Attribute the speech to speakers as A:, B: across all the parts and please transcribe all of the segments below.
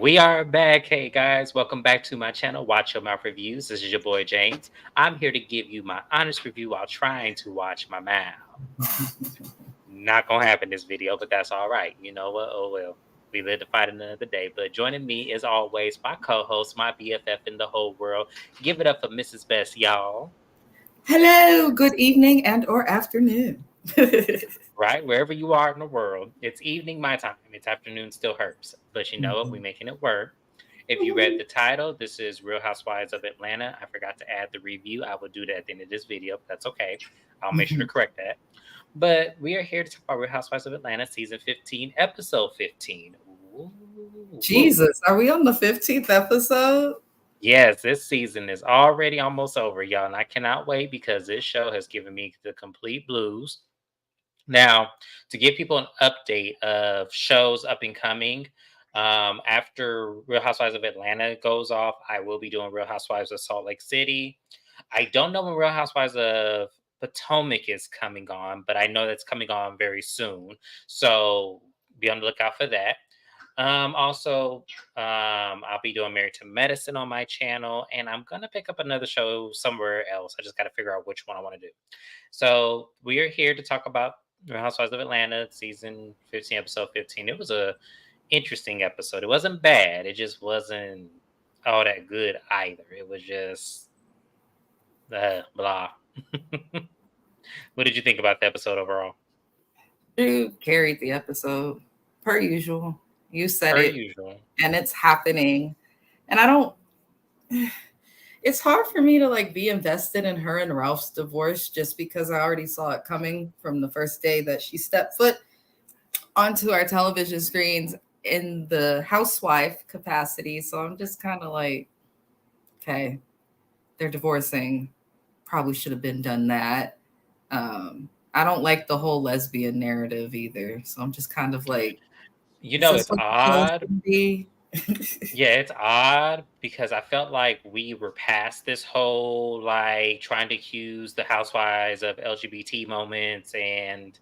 A: We are back. Hey guys, welcome back to my channel, Watch Your Mouth Reviews. This is your boy James. I'm here to give you my honest review while trying to watch my mouth. Not gonna happen this video, but that's all right. You know what? Oh well. We live to fight another day. But joining me as always, my co-host, my BFF in the whole world. Give it up for Mrs. Best, y'all.
B: Hello, good evening and or afternoon.
A: Right? Wherever you are in the world. It's evening my time. It's afternoon still hurts. But you know what? We're making it work. If you read the title, this is Real Housewives of Atlanta. I forgot to add the review. I will do that at the end of this video, but that's okay. I'll make sure to correct that. But we are here to talk about Real Housewives of Atlanta, season 15, episode 15. Ooh.
B: Jesus, are we on the 15th episode?
A: Yes, this season is already almost over, y'all, and I cannot wait because this show has given me the complete blues. Now, to give people an update of shows up and coming, after Real Housewives of Atlanta goes off, I will be doing Real Housewives of Salt Lake City. I don't know when Real Housewives of Potomac is coming on, but I know that's coming on very soon. So be on the lookout for that. I'll be doing Married to Medicine on my channel, and I'm gonna pick up another show somewhere else. I just got to figure out which one I want to do. So we are here to talk about Real Housewives of Atlanta, season 15, episode 15. It was a interesting episode. It wasn't bad. It just wasn't all that good either. It was just blah. What did you think about the episode overall?
B: You carried the episode, per usual. You said
A: Per
B: it,
A: usual.
B: and it's happening. And I don't, it's hard for me to like be invested in her and Ralph's divorce just because I already saw it coming from the first day that she stepped foot onto our television screens in the housewife capacity. So I'm just kind of like, okay, they're divorcing. Probably should have been done that. I don't like the whole lesbian narrative either. So I'm just kind of like,
A: You
B: is
A: know,
B: this
A: it's
B: what the show's
A: odd.
B: gonna be?
A: Yeah, it's odd because I felt like we were past this whole like trying to accuse the housewives of LGBT moments, and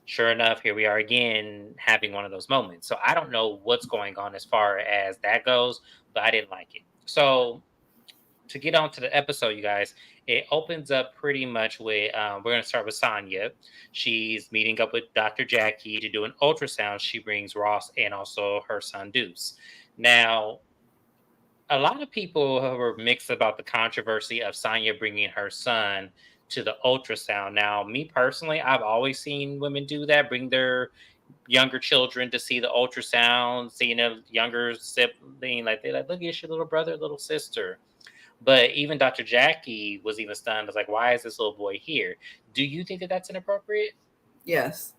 A: sure enough, here we are again having one of those moments. So I don't know what's going on as far as that goes, but I didn't like it. So to get on to the episode, you guys, it opens up pretty much with we're going to start with Sonya. She's meeting up with Dr. Jackie to do an ultrasound. She brings Ross and also her son Deuce. Now, a lot of people were mixed about the controversy of Sonya bringing her son to the ultrasound. Now, me personally, I've always seen women do that, bring their younger children to see the ultrasound, seeing a younger sibling, like they like, look, it's your little brother, little sister. But even Dr. Jackie was even stunned. I was like, why is this little boy here? Do you think that that's inappropriate?
B: Yes.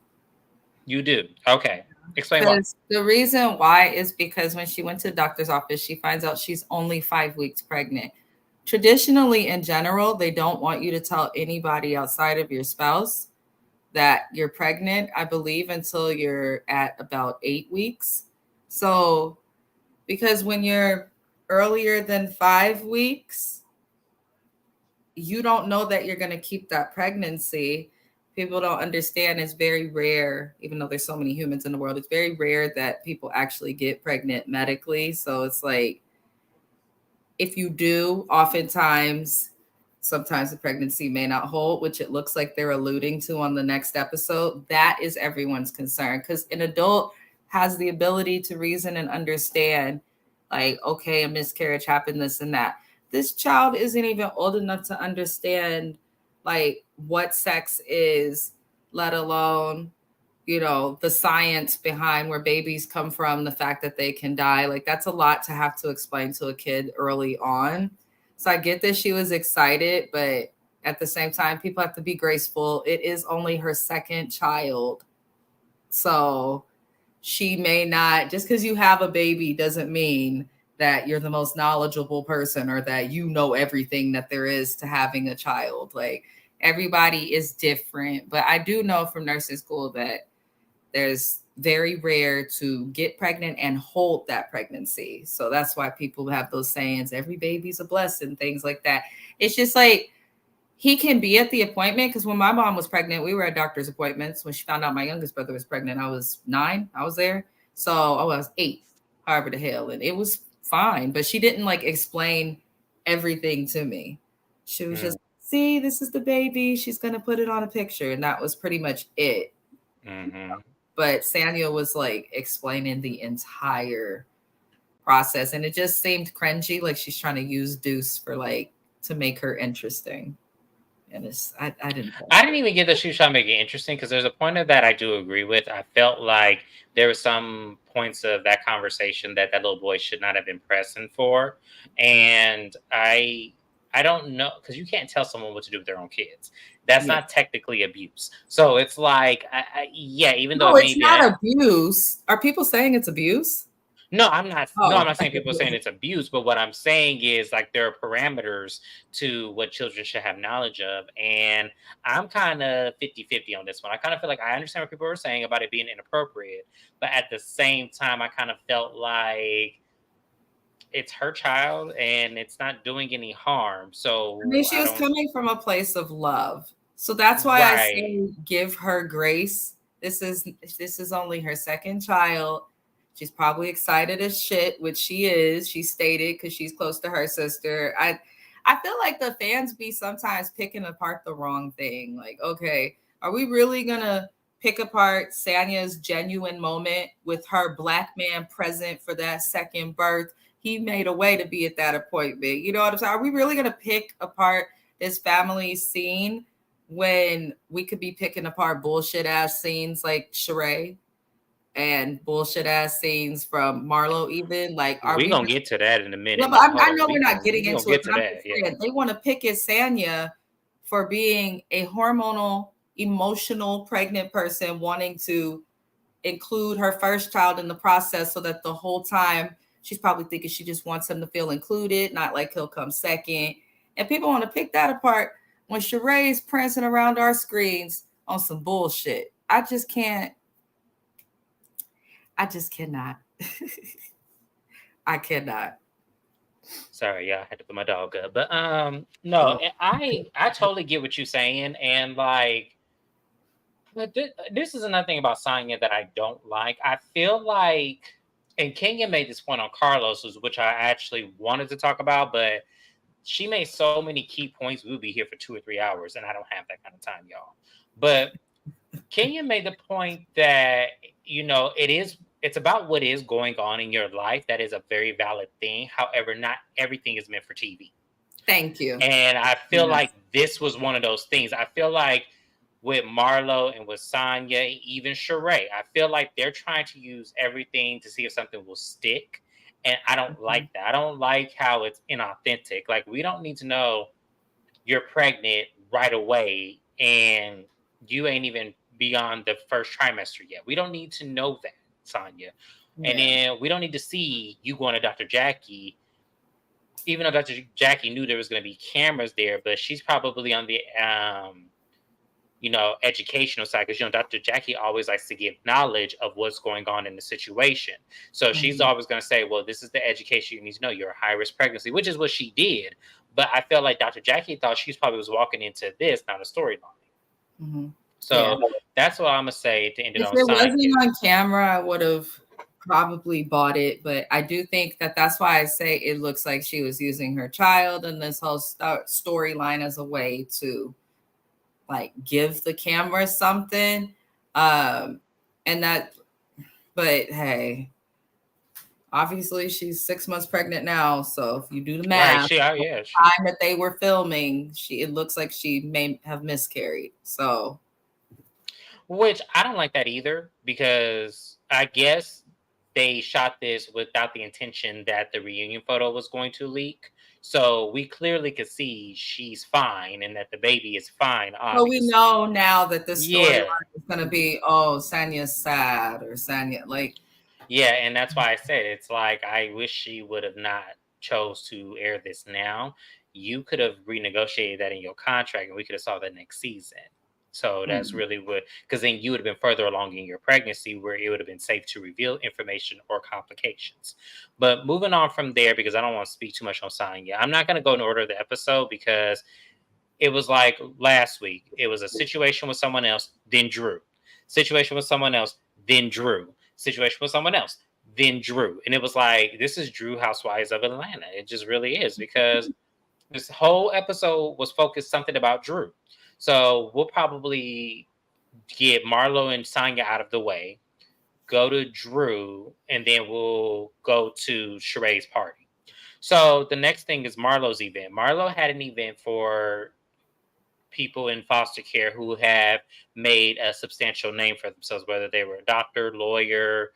A: You do. Okay. Explain why.
B: Because the reason why is because when she went to the doctor's office, she finds out she's only 5 weeks pregnant. Traditionally, in general, they don't want you to tell anybody outside of your spouse that you're pregnant, I believe, until you're at about 8 weeks. So, because when you're earlier than 5 weeks, you don't know that you're going to keep that pregnancy. People don't understand it's very rare, even though there's so many humans in the world, it's very rare that people actually get pregnant medically. So it's like, if you do, oftentimes, sometimes the pregnancy may not hold, which it looks like they're alluding to on the next episode. That is everyone's concern because an adult has the ability to reason and understand, like, okay, a miscarriage happened, this and that. This child isn't even old enough to understand, like, what sex is, let alone the science behind where babies come from, the fact that they can die. Like, that's a lot to have to explain to a kid early on. So I get that she was excited, but at the same time, people have to be graceful. It is only her second child. So she may not, just because you have a baby doesn't mean that you're the most knowledgeable person or that you know everything that there is to having a child. Like, everybody is different. But I do know from nursing school that there's very rare to get pregnant and hold that pregnancy. So that's why people have those sayings, every baby's a blessing, things like that. It's just like, he can be at the appointment, because when my mom was pregnant, we were at doctor's appointments. When she found out my youngest brother was pregnant, I was 9. I was there. So I was 8. however the hell, and it was fine. But she didn't like explain everything to me. She was just, see, this is the baby. She's gonna put it on a picture, and that was pretty much it.
A: Mm-hmm.
B: But Sanya was like explaining the entire process, and it just seemed cringy, like she's trying to use Deuce for like to make her interesting. And I didn't like
A: I
B: it.
A: didn't even get that she was trying to make it interesting because there's a point of that I do agree with. I felt like there were some points of that conversation that that little boy should not have been pressing for, and I don't know because you can't tell someone what to do with their own kids. That's
B: Yeah.
A: not technically abuse. So it's like, yeah, even though
B: No,
A: it
B: it's
A: may be
B: not abuse. Are people saying it's abuse?
A: no, I'm not. No, I'm
B: Oh,
A: not saying people saying it's abuse, but what I'm saying is like there are parameters to what children should have knowledge of. And I'm kind of 50-50 on this one. I kind of feel like I understand what people are saying about it being inappropriate, but at the same time, I kind of felt like it's her child and it's not doing any harm.
B: I mean,
A: So
B: she
A: I
B: was
A: don't.
B: coming from a place of love. So that's why I
A: Right.
B: say give her grace. This is only her second child. She's probably excited as shit, which she is. She stated because she's close to her sister. I feel like the fans be sometimes picking apart the wrong thing. Like, okay, are we really gonna pick apart Sanya's genuine moment with her black man present for that second birth? He made a way to be at that appointment. You know what I'm saying? Are we really going to pick apart this family scene when we could be picking apart bullshit ass scenes like Sheree and bullshit ass scenes from Marlo? Even like, are
A: We
B: we?
A: gonna get to that in a
B: Yeah,
A: minute.
B: but
A: No, hold
B: I
A: on.
B: know we're not getting
A: We gonna
B: into it,
A: get
B: but
A: to
B: I'm
A: that.
B: just
A: Yeah.
B: saying they want to pick at Sanya for being a hormonal, emotional, pregnant person wanting to include her first child in the process so that the whole time she's probably thinking she just wants him to feel included, not like he'll come second. And people want to pick that apart when Sheree's prancing around our screens on some bullshit. I just cannot. I cannot.
A: Sorry, yeah, I had to put my dog up. But no, I totally get what you're saying, and like, but this is another thing about Sonya that I don't like. I feel like, and Kenya made this point on Carlos's, which I actually wanted to talk about, but she made so many key points. We'll be here for 2 or 3 hours, and I don't have that kind of time, y'all. But Kenya made the point that it's about what is going on in your life. That is a very valid thing. However, not everything is meant for TV.
B: Thank you.
A: And I feel
B: Yes.
A: like this was one of those things. I feel like with Marlo and with Sonya, even Sheree, I feel like they're trying to use everything to see if something will stick. And I don't
B: Mhm.
A: like that. I don't like how it's inauthentic. Like, we don't need to know you're pregnant right away and you ain't even beyond the first trimester yet. We don't need to know that, Sonya. And
B: Yeah.
A: then we don't need to see you going to Dr. Jackie, even though Dr. Jackie knew there was going to be cameras there, but she's probably on the educational side because Dr. Jackie always likes to give knowledge of what's going on in the situation. So she's
B: Mhm.
A: always going to say, well, this is the education you need to know. You're a high risk pregnancy, which is what she did. But I felt like Dr. Jackie thought she probably was walking into this, not a storyline.
B: Mhm. Yeah.
A: So that's what I'm gonna say to end it
B: If
A: on
B: it
A: Sonya.
B: wasn't on camera, I would have probably bought it. But I do think that that's why I say it looks like she was using her child and this whole storyline as a way to like give the camera something. Um, and that, but hey, obviously she's 6 months pregnant now. So if you do the
A: Right?
B: math,
A: She, oh
B: the
A: yeah, she.
B: time that they were filming, it looks like she may have miscarried. So
A: Which I don't like that either because I guess they shot this without the intention that the reunion photo was going to leak. So we clearly could see she's fine and that the baby is fine,
B: So we
A: obviously.
B: know now that this storyline
A: Yeah.
B: is going to be, oh, Sanya's sad or Sanya, like,
A: Yeah, and that's why I said it's like I wish she would have not chose to air this now. You could have renegotiated that in your contract, and we could have saw that next season. So that's
B: mm,
A: really what, because then you would have been further along in your pregnancy, where it would have been safe to reveal information or complications. But moving on from there, because I don't want to speak too much on Sonya, I'm not going to go in order of the episode because it was like last week. It was a situation with someone else, then Drew. Situation with someone else, then Drew. Situation with someone else, than Drew. And it was like, this is Drew Housewives of Atlanta. It just really is, because this whole episode was focused something about Drew. So we'll probably get Marlo and Sonya out of the way, go to Drew, and then we'll go to Sheree's party. So the next thing is Marlo's event. Marlo had an event for people in foster care who have made a substantial name for themselves, whether they were a doctor, lawyer,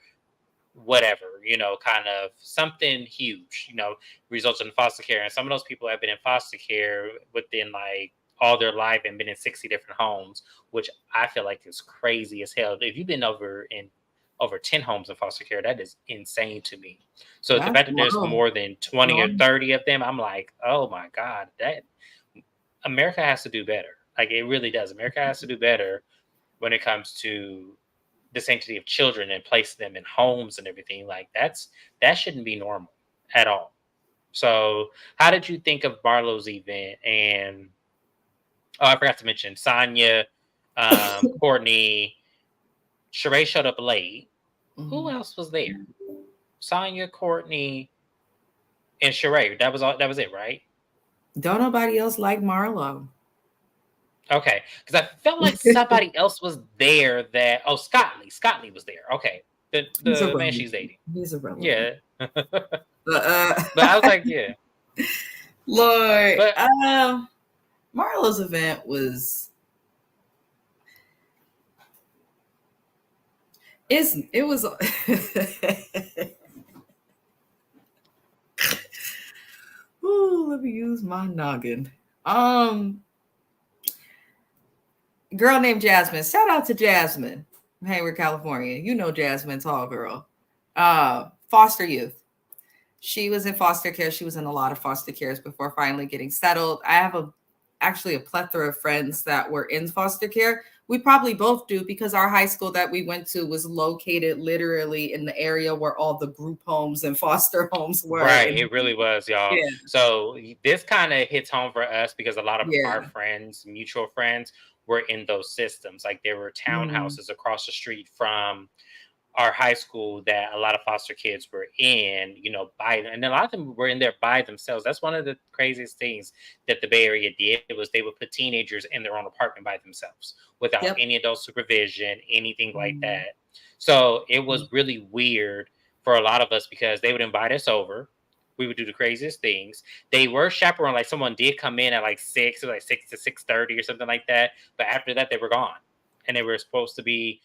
A: whatever, kind of something huge, results in foster care. And some of those people have been in foster care within like all their life and been in 60 different homes, which I feel like is crazy as hell. If you've been over 10 homes in foster care, that is insane to me. So the
B: That's
A: fact that there's
B: low.
A: more than 20 or
B: Low.
A: 30 of them, I'm like, oh my God, that America has to do better. Like, it really does. America has to do better when it comes to the sanctity of children and place them in homes and everything. Like, that shouldn't be normal at all. So how did you think of Barlow's event? And I forgot to mention Sonya, Courtney, Sheree showed up late. Who
B: Mhm.
A: else was there? Sonya, Courtney, and Sheree. That was all. That was it, right?
B: Don't nobody else like Marlo.
A: Okay, because I felt like somebody else was there. That Scott Lee. Scott Lee was there. Okay, the
B: He's
A: the man she's
B: irrelevant.
A: dating.
B: He's irrelevant.
A: Yeah,
B: But
A: but I was like, yeah,
B: Lord,
A: but
B: Marlo's event was it was Ooh, let me use my noggin. Um Girl named Jasmine. Shout out to Jasmine from Hayward, California. You know Jasmine, tall girl. Foster youth. She was in foster care. She was in a lot of foster cares before finally getting settled. I have actually a plethora of friends that were in foster care. We probably both do because our high school that we went to was located literally in the area where all the group homes and foster homes were.
A: right, it really was, y'all.
B: Yeah,
A: So this kind of hits home for us because a lot of our
B: yeah.
A: friends, mutual friends, were in those systems. Like, there were
B: Mhm.
A: townhouses across the street from our high school that a lot of foster kids were in, by, and a lot of them were in there by themselves. That's one of the craziest things that the Bay Area did, was they would put teenagers in their own apartment by themselves without
B: Yep.
A: any adult supervision, anything like
B: Mhm.
A: that. So it was really weird for a lot of us because they would invite us over. We would do the craziest things. They were chaperoned, like someone did come in at like 6, or like 6 to 6:30 or something like that. But after that, they were gone, and they were supposed to be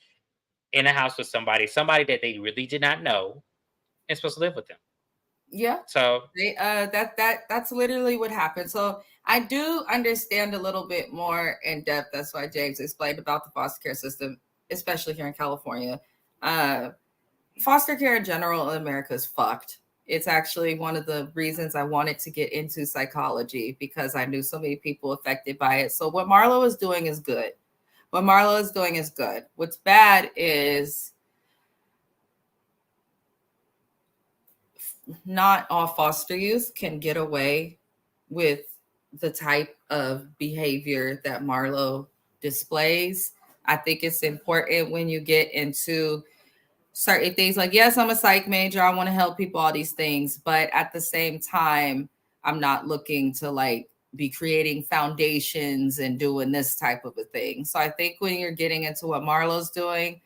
A: in a house with somebody that they really did not know and supposed to live with them.
B: Yeah.
A: So,
B: That's literally what happened. So I do understand a little bit more in depth. That's why James explained about the foster care system, especially here in California. Uh, Foster care in general in America is fucked. It's actually one of the reasons I wanted to get into psychology because I knew so many people affected by it. So what Marlo is doing is good. What Marlo is doing is good. What's bad is not all foster youth can get away with the type of behavior that Marlo displays. I think it's important when you get into certain things like, yes, I'm a psych major, I want to help people, all these things, but at the same time, I'm not looking to like be creating foundations and doing this type of a thing. So I think when you're getting into what Marlo's doing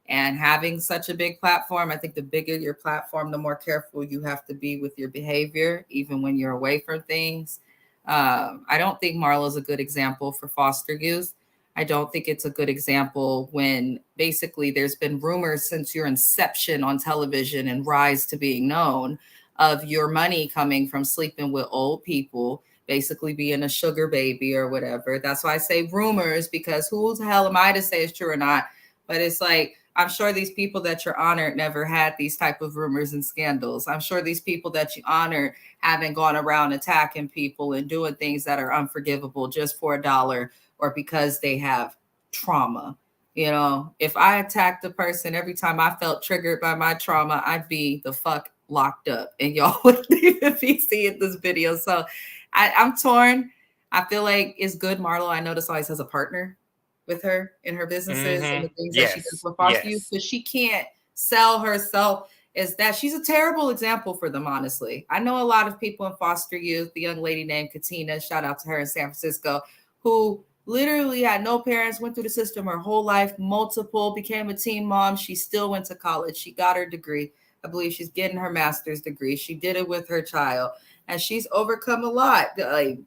B: and having such a big platform, I think the bigger your platform, the more careful you have to be with your behavior, even when you're away from things. I don't think Marlo's a good example for foster youth. I don't think it's a good example when basically there's been rumors since your inception on television and rise to being known of your money coming from sleeping with old people, basically being a sugar baby or whatever. That's why I say rumors, because who the hell am I to say it's true or not? But it's like, I'm sure these people that you're honored never had these type of rumors and scandals. I'm sure these people that you honor haven't gone around attacking people and doing things that are unforgivable just for a dollar or because they have trauma. You know, if I attacked a person every time I felt triggered by my trauma, I'd be the fuck locked up and y'all wouldn't even be seeing this video. So I'm torn. I feel like it's good. Marlo, I notice, always has a partner with her in her businesses and the things that she does
A: yes,
B: with foster youth,
A: yes.
B: but she can't sell herself is that she's a terrible example for them, honestly. I know a lot of people in foster youth, the young lady named Katina, shout out to her in San Francisco, who literally had no parents, went through the system her whole life, multiple, became a teen mom. She still went to college. She got her degree. I believe she's getting her master's degree. She did it with her child, and she's overcome a lot. Like,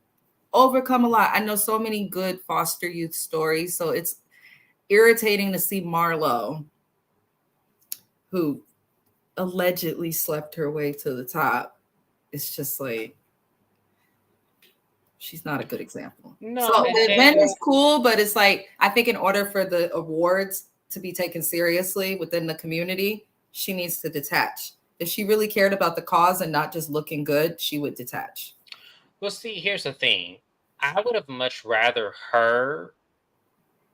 B: overcome a lot. I know so many good foster youth stories, so it's irritating to see Marlo, who allegedly slept her way to the top. It's just like she's not a good example. So
A: No,
B: the event is cool, but it's like I think in order for the awards to be taken seriously within the community, she needs to detach. If she really cared about the cause and not just looking good, she would detach.
A: well, see, here's the thing. I would have much rather her,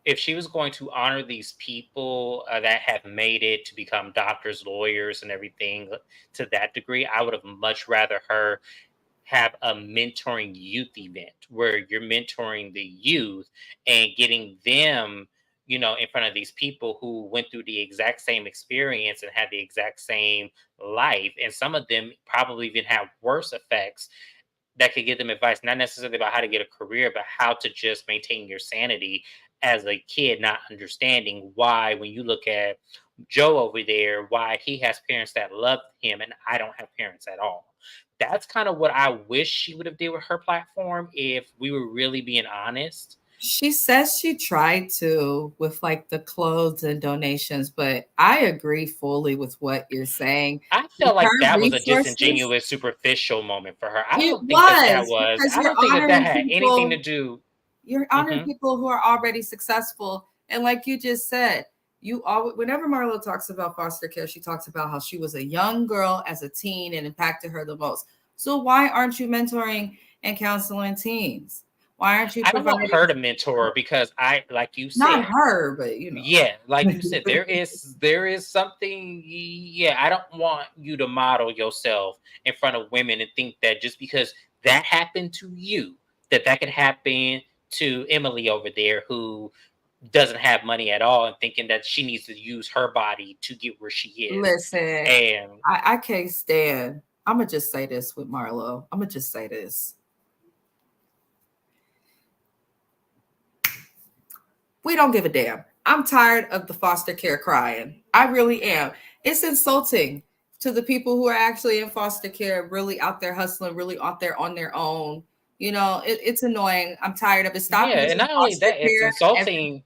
A: if she was going to honor these people that have made it to become doctors, lawyers, and everything to that degree, I would have much rather her have a mentoring youth event where you're mentoring the youth and getting them, in front of these people who went through the exact same experience and had the exact same life. And some of them probably even have worse effects that could give them advice, not necessarily about how to get a career, but how to just maintain your sanity as a kid, not understanding why, when you look at Joe over there, why he has parents that love him and I don't have parents at all. That's kind of what I wish she would have did with her platform if we were really being honest.
B: She says she tried to with like the clothes and donations, but I agree fully with what you're saying.
A: I
B: With
A: felt like
B: her
A: that was a
B: resources,
A: disingenuous, superficial moment for her. I
B: it
A: don't think that that
B: was
A: was.
B: because
A: I
B: you're
A: don't think that that
B: honoring
A: had anything to
B: people.
A: do.
B: You're honoring
A: Mhm.
B: people who are already successful. And like you just said, you always, whenever Marlo talks about foster care, she talks about how she was a young girl as a teen and impacted her the most. So why aren't you mentoring and counseling teens? Why aren't you
A: I don't want
B: providing
A: her to mentor
B: support?
A: because like you
B: Not
A: said,
B: her, but you know.
A: yeah, like you said, there is something. Yeah, I don't want you to model yourself in front of women and think that just because that happened to you, that could happen to Emily over there who doesn't have money at all and thinking that she needs to use her body to get where she is.
B: Listen,
A: And
B: I can't stand. I'm gonna just say this with Marlo. I'm gonna just say this. We don't give a damn. I'm tired of the foster care crying. I really am. It's insulting to the people who are actually in foster care, really out there hustling, really out there on their own. It's annoying. I'm tired of it. Stop
A: yeah, and
B: using
A: not only
B: foster
A: that, it's
B: care.
A: insulting.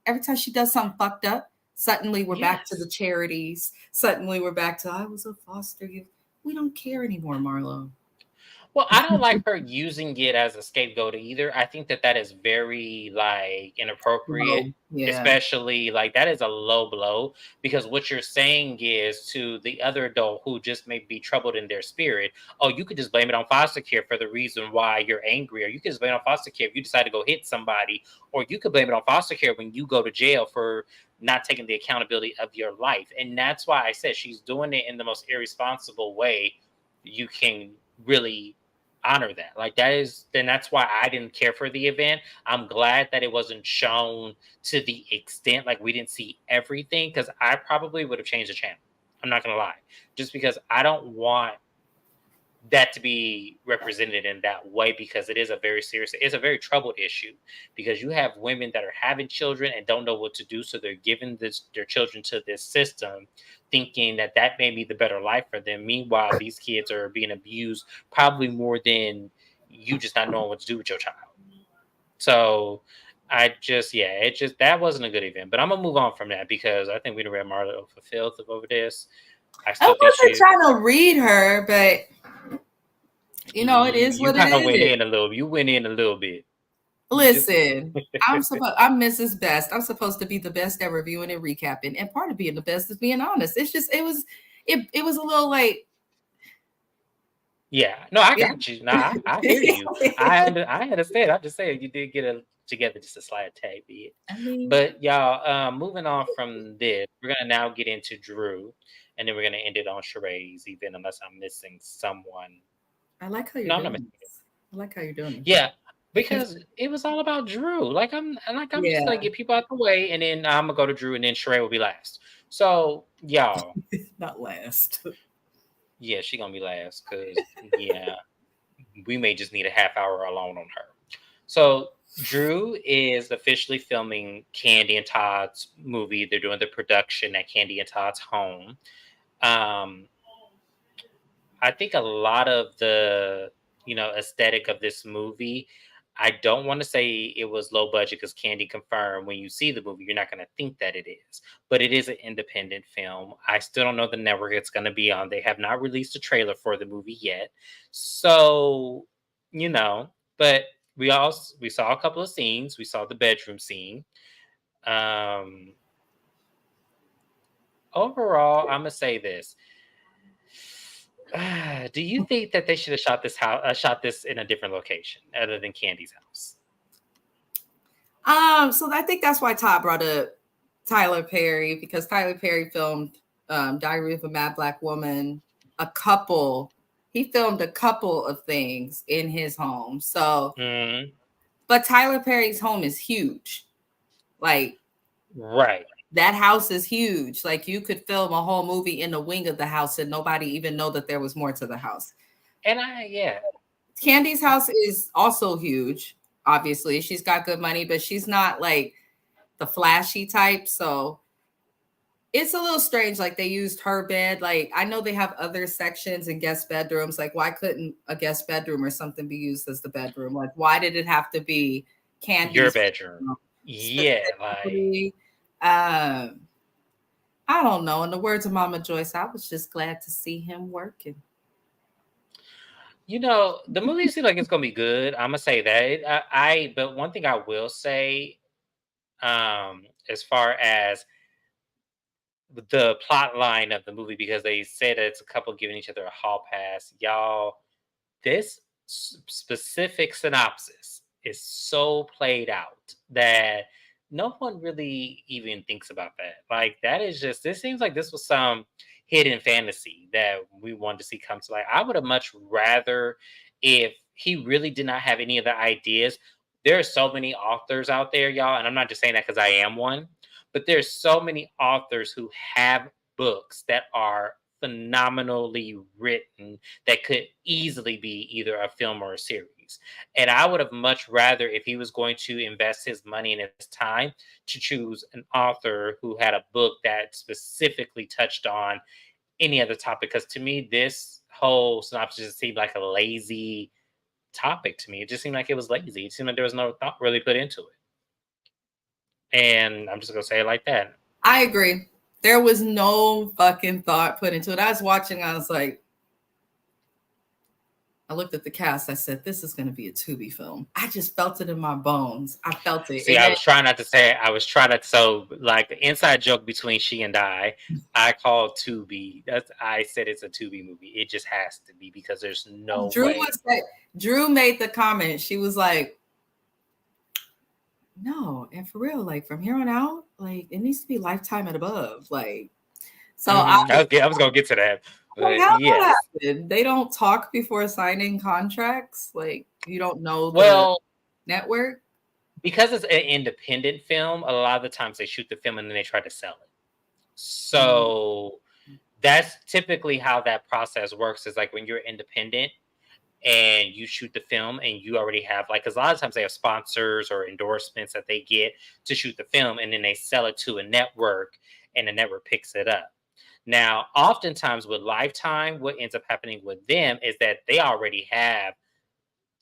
B: Every time she does something fucked up, suddenly we're back to the
A: Yes.
B: charities. Suddenly we're back to I was a foster youth. We don't care anymore, Marlo.
A: Well, I don't like her using it as a scapegoat either. I think that that is very like inappropriate,
B: Low. Yeah.
A: especially like that is a low blow because what you're saying is to the other adult who just may be troubled in their spirit. Oh, you could just blame it on foster care for the reason why you're angry, or you could just blame it on foster care if you decide to go hit somebody, or you could blame it on foster care when you go to jail for not taking the accountability of your life. And that's why I said she's doing it in the most irresponsible way you can really honor that. Like that's why I didn't care for the event. I'm glad that it wasn't shown to the extent like we didn't see everything because I probably would have changed the channel. I'm not gonna lie. Just because I don't want that to be represented in that way because it's a very troubled issue because you have women that are having children and don't know what to do, so they're giving their children to this system thinking that that may be the better life for them. Meanwhile, these kids are being abused probably more than you just not knowing what to do with your child. So I just, yeah, it just, that wasn't a good event, but I'm gonna move on from that because I think we done read Marla for filth over this. I
B: I
A: still think
B: wasn't
A: she
B: trying to read her, but it is
A: You
B: what it
A: kind of went
B: is.
A: in a little. You went in a little bit. You just
B: Listen, I'm Mrs. Best. I'm supposed to be the best at reviewing and recapping. And part of being the best is being honest. It's just it was a little like,
A: yeah. No, I
B: yeah.
A: got you. Nah, I hear you. I understand. I'm just saying you did get it together just a slight tad bit.
B: I mean,
A: But y'all, moving on from this, we're gonna now get into Drew, and then we're gonna end it on Sheree's event, unless I'm missing someone.
B: I like how you're
A: No, I'm not
B: doing
A: missing.
B: this. I like how you're doing
A: Yeah, because it was all about Drew. Like I'm just
B: Yeah.
A: gonna get people out the way, and then I'm gonna go to Drew, and then Sheree will be last. So, y'all,
B: Not last.
A: yeah, she gonna be last because yeah, we may just need a half hour alone on her. So Drew is officially filming Candy and Todd's movie. They're doing the production at Candy and Todd's home. Um, I think a lot of the aesthetic of this movie. I don't want to say it was low budget because Candy confirmed when you see the movie, you're not going to think that it is, but it is an independent film. I still don't know the network it's going to be on. They have not released a trailer for the movie yet, so you know. But we saw a couple of scenes. We saw the bedroom scene. Um, Overall, I'm gonna say this. Do you think that they should have shot this in a different location other than Candy's house?
B: So I think that's why Todd brought up Tyler Perry, because Tyler Perry filmed Diary of a Mad Black Woman, a couple. He filmed a couple of things in his home. So,
A: Mm,
B: but Tyler Perry's home is huge. Like,
A: right.
B: that house is huge. Like, you could film a whole movie in the wing of the house and nobody even know that there was more to the house.
A: And yeah.
B: Candy's house is also huge. Obviously, she's got good money, but she's not like the flashy type. So it's a little strange. Like, they used her bed. Like, I know they have other sections and guest bedrooms. Like, why couldn't a guest bedroom or something be used as the bedroom? Like, why did it have to be
A: Your
B: Candy's
A: bedroom. Yeah, like
B: specifically? Um, I don't know. In the words of Mama Joyce, I was just glad to see him working.
A: the movie seems like it's gonna be good. I'm gonna say that. But one thing I will say, as far as the plot line of the movie, because they said it's a couple giving each other a hall pass, y'all. This specific synopsis is so played out that no one really even thinks about that. Like, that is just, this seems like this was some hidden fantasy that we wanted to see come to life. I would have much rather if he really did not have any of the ideas. There are so many authors out there, y'all, and I'm not just saying that because I am one, but there's so many authors who have books that are phenomenally written that could easily be either a film or a series. And I would have much rather, if he was going to invest his money and his time, to choose an author who had a book that specifically touched on any other topic. Because to me, this whole synopsis just seemed like a lazy topic to me. It just seemed like it was lazy. It seemed like there was no thought really put into it. And I'm just going to say it like that.
B: I agree. There was no fucking thought put into it. I was watching, I was like, I looked at the cast, I said, this is going to be a Tubi film. I just felt it in my bones. I felt it.
A: See, I was trying not to say it. I was trying to, so like the inside joke between she and I called Tubi. I said it's a Tubi movie. It just has to be because there's no way.
B: Drew made the comment. She was like, no, and for real, like from here on out, like it needs to be Lifetime and above. Like, so
A: I was gonna get to that,
B: like,
A: but yes.
B: They don't talk before signing contracts. Like, you don't know the
A: Well,
B: network.
A: because it's an independent film, a lot of the times they shoot the film and then they try to sell it. So that's typically how that process works. Is like when you're independent and you shoot the film and you already have, like, because a lot of times they have sponsors or endorsements that they get to shoot the film, and then they sell it to a network and the network picks it up. Now, oftentimes with Lifetime, what ends up happening with them is that they already have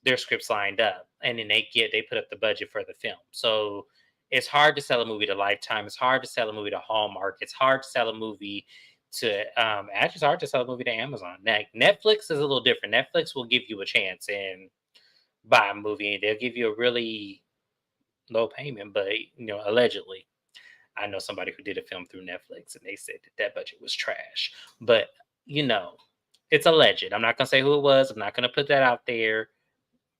A: their scripts lined up, and then they put up the budget for the film. So it's hard to sell a movie to Lifetime. It's hard to sell a movie to Hallmark. It's hard to sell a movie to actually it's hard to sell a movie to Amazon. Now, Netflix is a little different. Netflix will give you a chance and buy a movie. They'll give you a really low payment, but allegedly, I know somebody who did a film through Netflix, and they said that budget was trash. But it's alleged. I'm not gonna say who it was. I'm not gonna put that out there.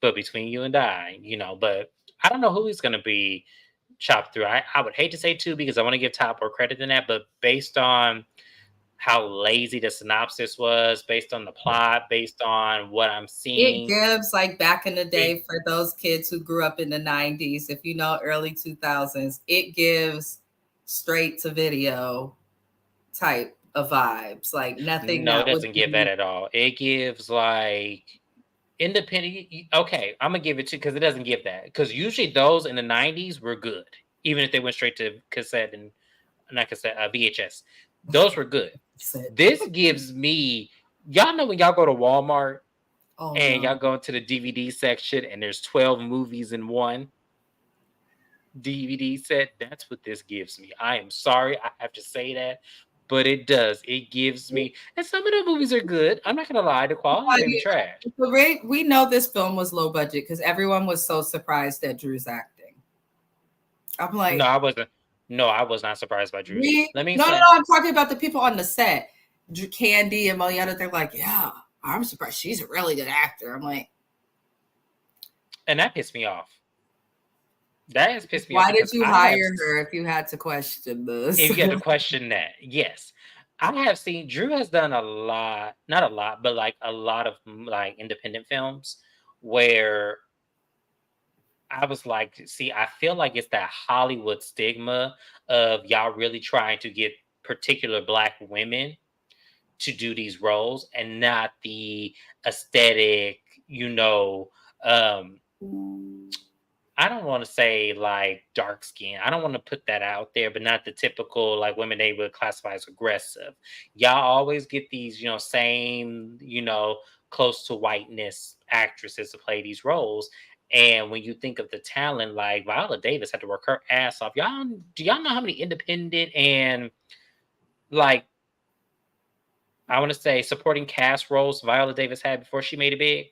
A: But between you and but I don't know who he's gonna be chopped through. I would hate to say two because I want to give Top more credit than that, but based on how lazy the synopsis was, based on the plot, based on what I'm
B: It
A: seeing.
B: gives, like, back in the day, for those kids who grew up in the 90s, if you know, early 2000s, it gives straight to video type of vibes, like nothing
A: No, it
B: that would
A: doesn't give that
B: be.
A: at all. It gives like independent. Okay, I'm gonna give it to because it doesn't give that. Because usually those in the '90s were good, even if they went straight to cassette and not cassette, VHS. Those were good. This gives me, y'all know when y'all go to Walmart
B: Oh
A: and y'all
B: no.
A: go into the DVD section and there's 12 movies in one DVD set. That's what this gives me. I am sorry I have to say that, but it does. It gives me, and some of the movies are good. I'm not gonna lie, the quality may be trash.
B: We know this film was low budget because everyone was so surprised at Drew's acting. I'm
A: No,
B: like,
A: I wasn't. No, I was not surprised by Drew's. Let me
B: no, no, no.
A: explain.
B: I'm talking about the people on the set. Candy and Malietta, they're like, yeah, I'm surprised. She's a really good actor. I'm like,
A: And that pissed me off. That has pissed me off
B: why did
A: because
B: you hire her if you had to question this?
A: if you had to question that, yes. I have seen Drew has done a lot, not a lot, but like a lot of like independent films where I was like, see, I feel like it's that Hollywood stigma of y'all really trying to get particular black women to do these roles and not the aesthetic, um, I don't want to say like dark skin. I don't want to put that out there, but not the typical like women they would classify as aggressive. Y'all always get these, same, close to whiteness actresses to play these roles. And when you think of the talent, like Viola Davis had to work her ass off. Do y'all know how many independent and like I want to say supporting cast roles Viola Davis had before she made it big?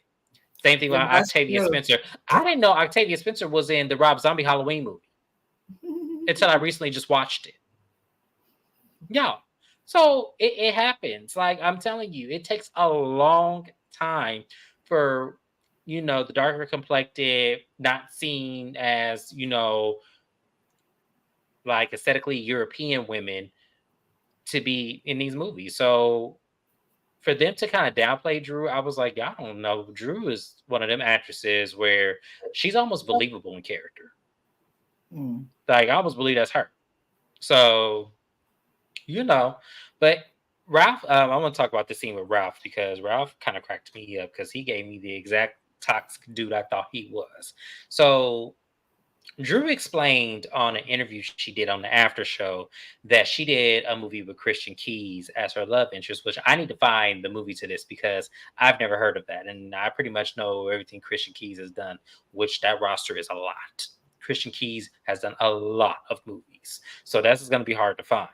A: Same thing with
B: That's
A: Octavia
B: true.
A: Spencer. I didn't know Octavia Spencer was in the Rob Zombie Halloween movie until I recently just watched it. Yeah. So it happens. Like I'm telling you, it takes a long time for, the darker complected, not seen as, like aesthetically European women to be in these movies. So for them to kind of downplay Drew, I was like, yeah, I don't know. Drew is one of them actresses where she's almost believable in character.
B: Mm.
A: Like I almost believe that's her. So, you know, but Ralph, I want to talk about the scene with Ralph because Ralph kind of cracked me up because he gave me the exact toxic dude I thought he was. So Drew explained on an interview she did on the after show that she did a movie with Christian Keys as her love interest, which I need to find the movie to this because I've never heard of that. And I pretty much know everything Christian Keys has done, which that roster is a lot. Christian Keys has done a lot of movies. So that's going to be hard to find.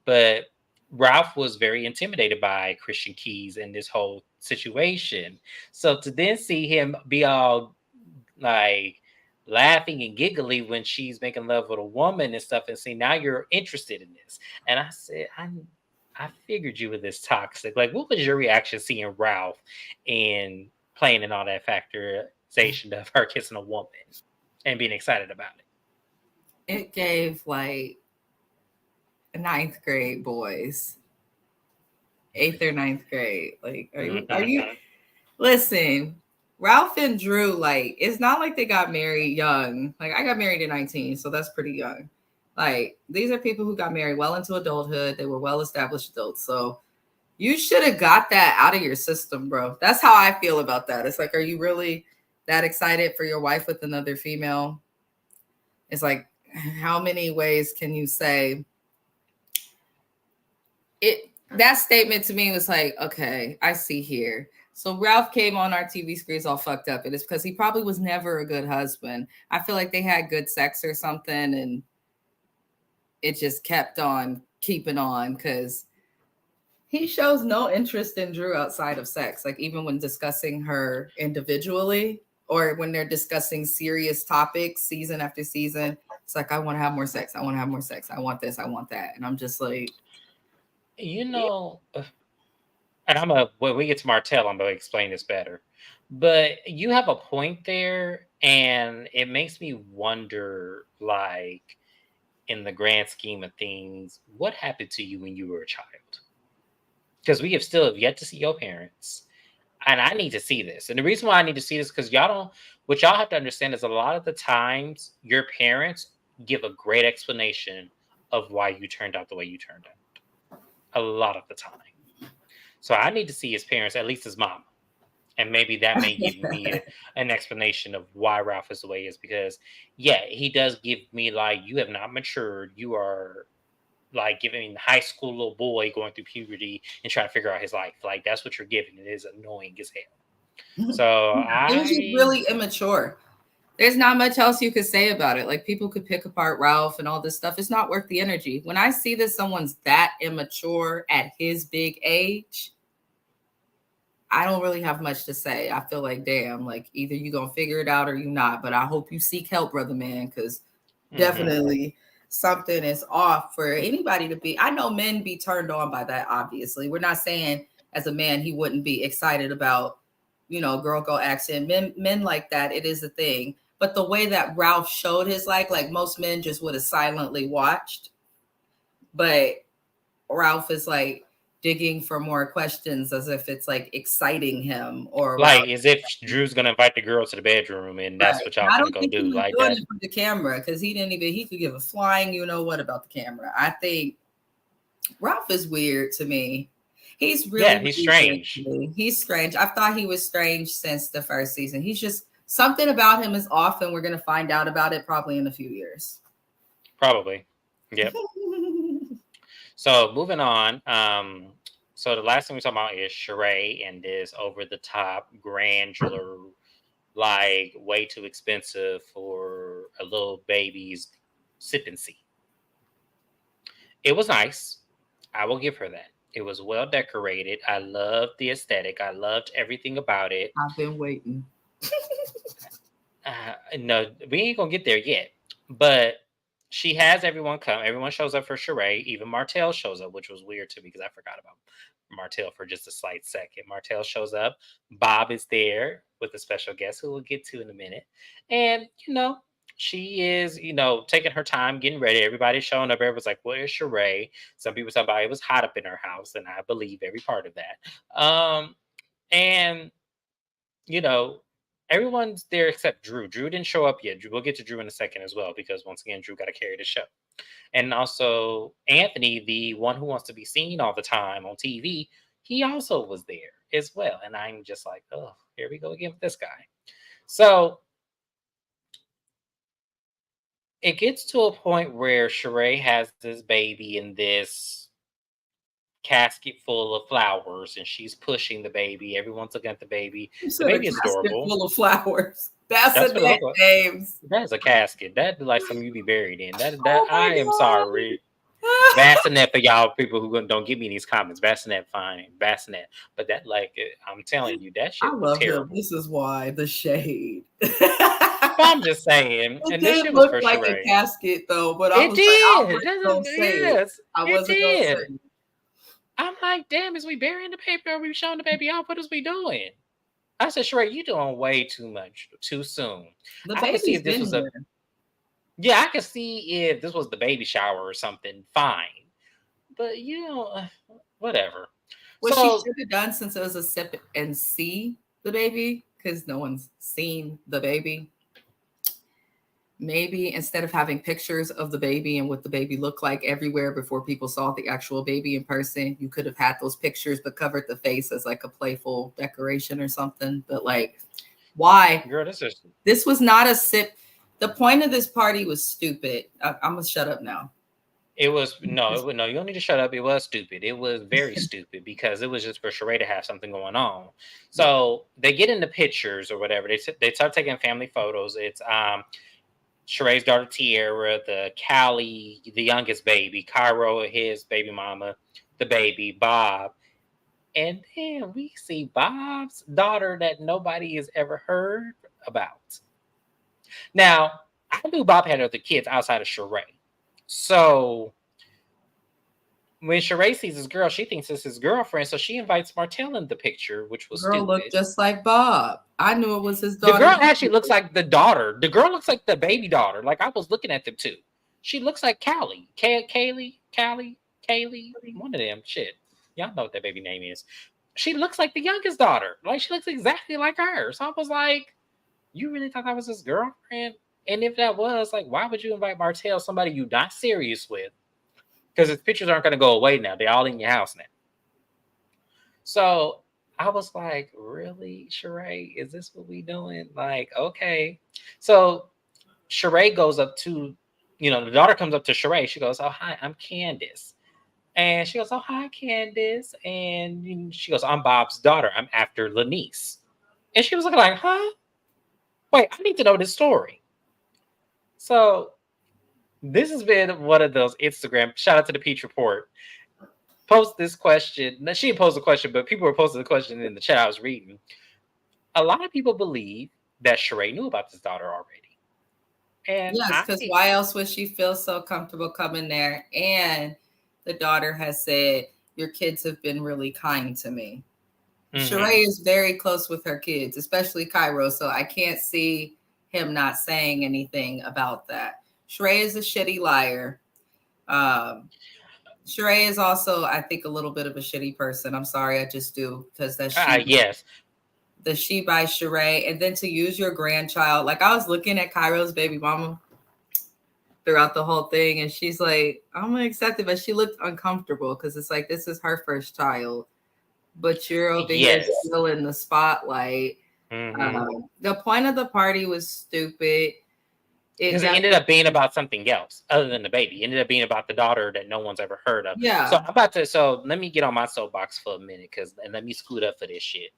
A: But Ralph was very intimidated by Christian Keys in this whole situation. So to then see him be all like laughing and giggly when she's making love with a woman and stuff and see now you're interested in this, and I said I figured you were this toxic. Like what was your reaction seeing Ralph and playing in all that factorization of her kissing a woman and being excited about it?
B: It gave like ninth grade boys, eighth or ninth grade. Like, are
A: Mhm.
B: you listen? Ralph and Drew, like, it's not like they got married young. Like, I got married at 19, so that's pretty young. Like, these are people who got married well into adulthood. They were well established adults. So you should have got that out of your system, bro. That's how I feel about that. It's like, are you really that excited for your wife with another female? It's like, how many ways can you say it? That statement to me was like, okay, I see here. So Ralph came on our TV screens all fucked up. And it's because he probably was never a good husband. I feel like they had good sex or something, and it just kept on keeping on because he shows no interest in Drew outside of sex. Like even when discussing her individually or when they're discussing serious topics season after season, it's like, I want to have more sex. I want to have more sex. I want this. I want that. And I'm just like,
A: you know and when we get to Martell, I'm gonna explain this better. But you have a point there, and it makes me wonder, like, in the grand scheme of things, what happened to you when you were a child? Because we have still have yet to see your parents. And I need to see this. And the reason why I need to see this because y'all don't what y'all have to understand is a lot of the times your parents give a great explanation of why you turned out the way you turned out. a lot of the time. So I need to see his parents, at least his mom. And maybe that may give me an explanation of why Ralph is the way he is. Because, yeah, he does give me like, you have not matured. You are like giving high school little boy going through puberty and trying to figure out his life. Like, that's what you're giving. It is annoying as hell. So
B: It was just really immature. There's not much else you could say about it. Like people could pick apart Ralph and all this stuff. It's not worth the energy. When I see that someone's that immature at his big age, I don't really have much to say. I feel like, damn, like either you gonna figure it out or you not. But I hope you seek help, brother man, because definitely something is off for anybody to be. I know men be turned on by that. Obviously, we're not saying as a man he wouldn't be excited about, girl go action. Men like that. It is a thing. But the way that Ralph showed his like most men just would have silently watched. But Ralph is like digging for more questions as if it's like exciting him or
A: like
B: Ralph.
A: as if Drew's gonna invite the girl to the bedroom and that's
B: Right.
A: what y'all
B: I
A: finna
B: don't
A: go
B: think he
A: do.
B: was
A: Like
B: doing
A: that.
B: it for the camera because he could give a flying what about the camera. I think Ralph is weird to me. He's
A: Yeah,
B: really,
A: he's
B: really weird to
A: strange.
B: me. He's strange. I've thought he was strange since the first season. He's just something about him is off, and we're gonna find out about it probably in a few years.
A: Probably. Yep. So moving on. So the last thing we talk about is Sheree and this over the top granular, like way too expensive for a little baby's sip and see. It was nice. I will give her that. It was well decorated. I loved the aesthetic. I loved everything about it.
B: I've been waiting.
A: No, we ain't gonna get there yet. But she has everyone come. Everyone shows up for Sheree. Even Martell shows up, which was weird to me because I forgot about Martell for just a slight second. Martell shows up. Bob is there with a special guest who we'll get to in a minute. And, she is, taking her time getting ready. Everybody's showing up. Everyone's like, where's Sheree? Some people talk about it was hot up in her house, and I believe every part of that. And you know, everyone's there except Drew. Drew didn't show up yet. We'll get to Drew in a second as well, because once again, Drew got to carry the show. And also, Anthony, the one who wants to be seen all the time on TV, he also was there as well. And I'm just like, oh, here we go again with this guy. So it gets to a point where Sheree has this baby in this casket full of flowers and she's pushing the baby. Everyone's looking at the baby.
B: You
A: The
B: said a
A: baby is
B: casket
A: adorable.
B: full of flowers.
A: That's what it
B: Bassinet
A: looked like.
B: names.
A: That is a casket. That like something you be buried in. That
B: Oh my
A: I am
B: god.
A: sorry. Bassinet for y'all people who don't give me these comments. Bassinet, fine. Bassinet. But that I'm telling you, that
B: I
A: shit was
B: love him.
A: terrible.
B: This is why the shade.
A: But I'm just saying,
B: It
A: and this
B: did
A: shit was
B: look
A: for
B: like a
A: Sheree.
B: casket though, but I
A: It
B: was like, I
A: did.
B: wasn't gonna say it.
A: Yes,
B: I
A: it
B: wasn't gonna say
A: did.
B: it.
A: I'm like, damn, is we burying the paper? Are we showing the baby off? What is we doing? I said, Sheree, you doing way too much too soon.
B: The
A: I could see
B: baby's
A: if this
B: been
A: was a
B: here.
A: yeah, I could see if this was the baby shower or something, fine. But whatever.
B: What she
A: So
B: should have done since it was a sip and see the baby, because no one's seen the baby. Maybe instead of having pictures of the baby and what the baby looked like everywhere before people saw the actual baby in person, you could have had those pictures but covered the face as like a playful decoration or something. But like, why?
A: girl, this is
B: This was not a sip. The point of this party was stupid. I'm gonna shut up now.
A: it was no, no, you don't need to shut up. It was stupid. It was very stupid because it was just for Sheree to have something going on.
B: Yeah.
A: So they get into pictures or whatever. They start taking family photos. It's Sheree's daughter Tierra, the Callie, the youngest baby, Cairo, his baby mama, the baby, Bob. And then we see Bob's daughter that nobody has ever heard about. Now, I knew Bob had other kids outside of Sheree. So when Sheree sees this girl, she thinks it's his girlfriend. So she invites Martell in the picture, which was
B: Girl looked
A: stupid.
B: just like Bob. I knew it was his
A: The
B: daughter.
A: girl actually looks like the daughter. The girl looks like the baby daughter. Like I was looking at them too. She looks like Callie. Kaylee, one of them. Shit. Y'all know what that baby name is. She looks like the youngest daughter. Like she looks exactly like her. So I was like, you really thought that was his girlfriend? And if that was, like, why would you invite Martell, somebody you're not serious with, because his pictures aren't going to go away now. They're all in your house now. So I was like, really, Sheree? Is this what we doing? Like, okay. So Sheree goes up to, the daughter comes up to Sheree. She goes, "Oh, hi, I'm Candace." And she goes, "Oh, hi, Candace." And she goes, "I'm Bob's daughter. I'm after Lanice." And she was looking like, huh? Wait, I need to know this story. So this has been one of those Instagram. Shout out to the Peach Report. Post this question. Now, she didn't post the question, but people were posting the question in the chat I was reading. A lot of people believe that Sheree knew about this daughter already. And
B: Yes, because why else would she feel so comfortable coming there? And the daughter has said, "Your kids have been really kind to me." Sheree is very close with her kids, especially Cairo. So I can't see him not saying anything about that. Sheree is a shitty liar. Sheree is also, I think, a little bit of a shitty person. I'm sorry, I just do, because
A: yes.
B: the she by Sheree, and then to use your grandchild. Like, I was looking at Cairo's baby mama throughout the whole thing, and she's like, "I'm gonna accept it," but she looked uncomfortable because it's like, this is her first child, but you're over here
A: Yes.
B: still in the spotlight. The point of the party was stupid.
A: Because it ended up being about something else other than the baby. It ended up being about the daughter that no one's ever heard of.
B: Yeah.
A: So let me get on my soapbox for a minute, and let me scoot up for this shit.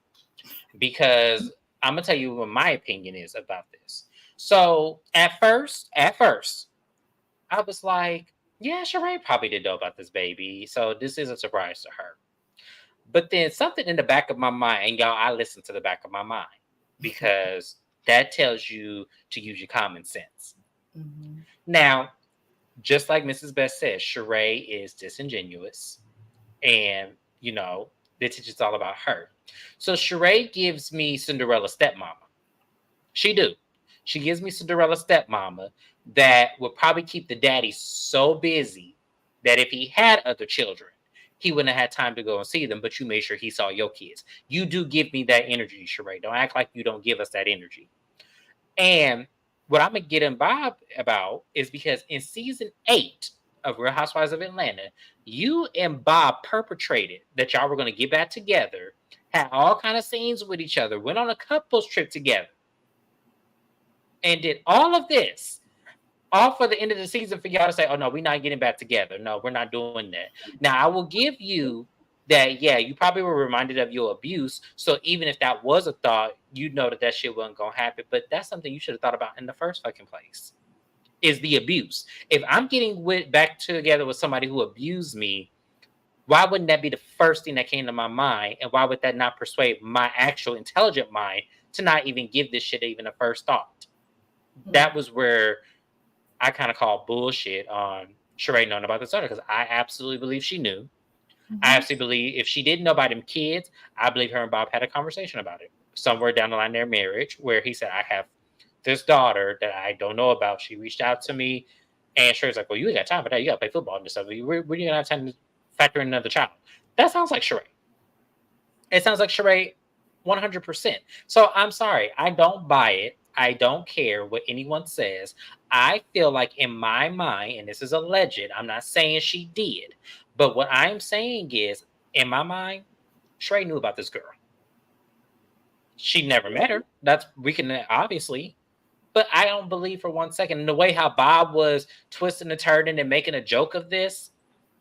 A: Because I'm gonna tell you what my opinion is about this. So at first, I was like, yeah, Sheree probably didn't know about this baby, so this is a surprise to her. But then something in the back of my mind, and y'all, I listen to the back of my mind because that tells you to use your common sense. Now, just like Mrs. Best says, Sheree is disingenuous, and this is just all about her. So Sheree gives me Cinderella stepmama. She do. She gives me Cinderella stepmama that would probably keep the daddy so busy that if he had other children, he wouldn't have had time to go and see them, but you made sure he saw your kids. You do give me that energy, Sheree. Don't act like you don't give us that energy. And what I'm gonna get in Bob about is because in season 8 of Real Housewives of Atlanta, you and Bob perpetrated that y'all were gonna get back together, had all kind of scenes with each other, went on a couples trip together, and did all of this all for the end of the season for y'all to say, "Oh no, we're not getting back together. No, we're not doing that." Now I will give you that. Yeah, you probably were reminded of your abuse, so even if that was a thought, you know that shit wasn't gonna happen. But that's something you should have thought about in the first fucking place. Is the abuse? If I'm getting back together with somebody who abused me, why wouldn't that be the first thing that came to my mind? And why would that not persuade my actual intelligent mind to not even give this shit even a first thought? That was where I kind of call bullshit on Sheree knowing about this daughter, because I absolutely believe she knew. I absolutely believe if she didn't know about them kids, I believe her and Bob had a conversation about it somewhere down the line in their marriage, where he said, "I have this daughter that I don't know about. She reached out to me," and Sheree's like, "Well, you ain't got time for that. You got to play football and stuff. Where you gonna have time to factor in another child?" That sounds like Sheree. It sounds like Sheree 100%. So I'm sorry. I don't buy it. I don't care what anyone says. I feel like in my mind, and this is alleged, I'm not saying she did, but what I'm saying is, in my mind, Sheree knew about this girl. She never met her. We can obviously, but I don't believe for 1 second. And the way how Bob was twisting and turning and making a joke of this,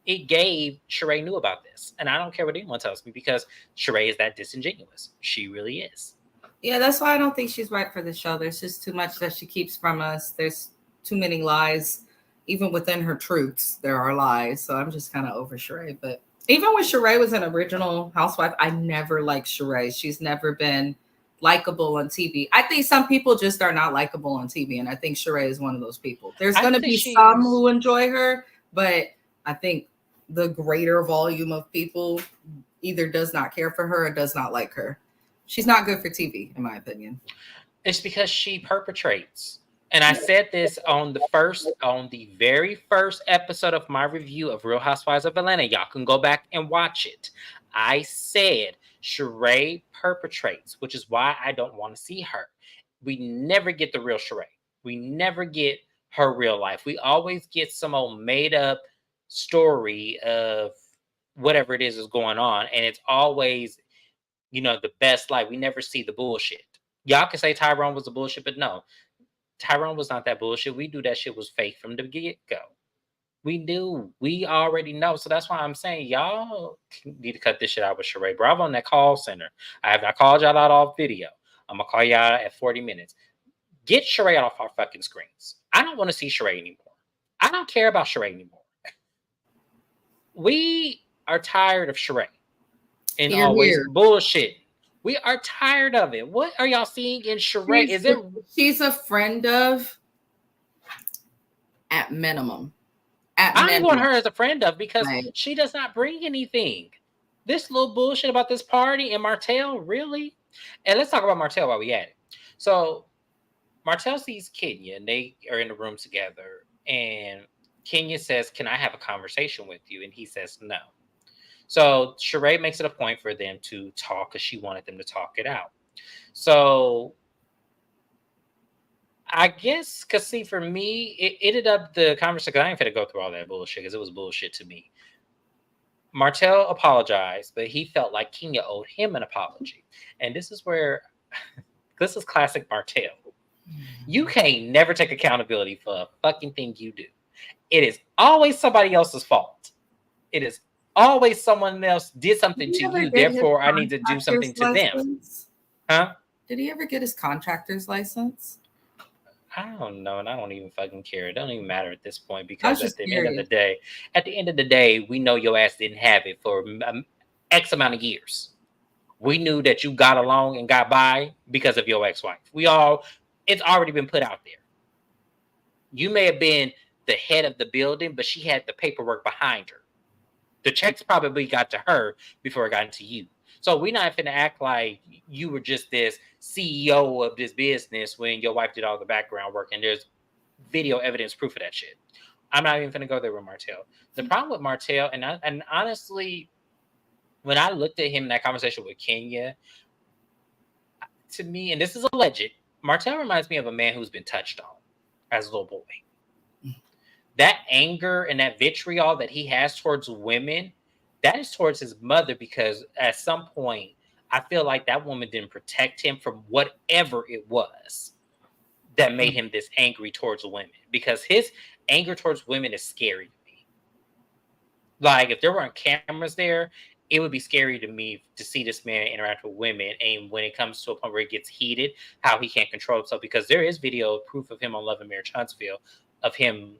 A: it gave Sheree knew about this. And I don't care what anyone tells me, because Sheree is that disingenuous. She really is.
B: Yeah, that's why I don't think she's right for the show. There's just too much that she keeps from us. There's too many lies. Even within her truths, there are lies. So I'm just kind of over Sheree. But even when Sheree was an original housewife, I never liked Sheree. She's never been likable on TV. I think some people just are not likable on TV. And I think Sheree is one of those people. There's going to be some who enjoy her, but I think the greater volume of people either does not care for her or does not like her. She's not good for TV, in my opinion.
A: It's because she perpetrates. And I said this on the very first episode of my review of Real Housewives of Atlanta. Y'all can go back and watch it. I said Sheree perpetrates, which is why I don't want to see her. We never get the real Sheree. We never get her real life. We always get some old made up story of whatever it is going on, and it's always, the best light. We never see the bullshit. Y'all can say Tyrone was a bullshit, but no, Tyrone was not that bullshit. We knew that shit was fake from the get-go. We knew. We already know. So that's why I'm saying y'all need to cut this shit out with Sheree. Bravo on that call center. I called y'all out off video. I'm gonna call y'all at 40 minutes. Get Sheree off our fucking screens. I don't want to see Sheree anymore. I don't care about Sheree anymore. We are tired of Sheree and
B: Hear,
A: always
B: hear.
A: bullshit. We are tired of it. What are y'all seeing in Sheree? Is it?
B: She's a friend of, at minimum. At
A: I want
B: minimum.
A: her as a friend of, because
B: Like,
A: she does not bring anything. This little bullshit about this party and Martell, really? And let's talk about Martell while we at it. So Martell sees Kenya and they are in the room together. And Kenya says, "Can I have a conversation with you?" And he says, "No." So Sheree makes it a point for them to talk because she wanted them to talk it out. So I guess, because see, for me, it ended up the conversation. Cause I ain't finna go through all that bullshit because it was bullshit to me. Martell apologized, but he felt like Kenya owed him an apology. And this is where, this is classic Martell. You can't never take accountability for a fucking thing you do. It is always somebody else's fault. It is always someone else did something to you. Therefore, I need to do something to them. Huh?
B: Did he ever get his contractor's license?
A: I don't know, and I don't even fucking care. It don't even matter at this point,
B: I
A: because
B: was just
A: at the end of the day, we know your ass didn't have it for X amount of years. We knew that you got along and got by because of your ex-wife. It's already been put out there. You may have been the head of the building, but she had the paperwork behind her. The checks probably got to her before it got into you. So we're not finna act like you were just this CEO of this business when your wife did all the background work, and there's video evidence proof of that shit. I'm not even finna go there with Martell. The problem with Martell, and honestly, when I looked at him in that conversation with Kenya, to me, and this is alleged, Martell reminds me of a man who's been touched on as a little boy. That anger and that vitriol that he has towards women, that is towards his mother, because at some point, I feel like that woman didn't protect him from whatever it was that made him this angry towards women, because his anger towards women is scary to me. Like, if there weren't cameras there, it would be scary to me to see this man interact with women. And when it comes to a point where it gets heated, how he can't control himself, because there is video proof of him on Love and Marriage Huntsville of him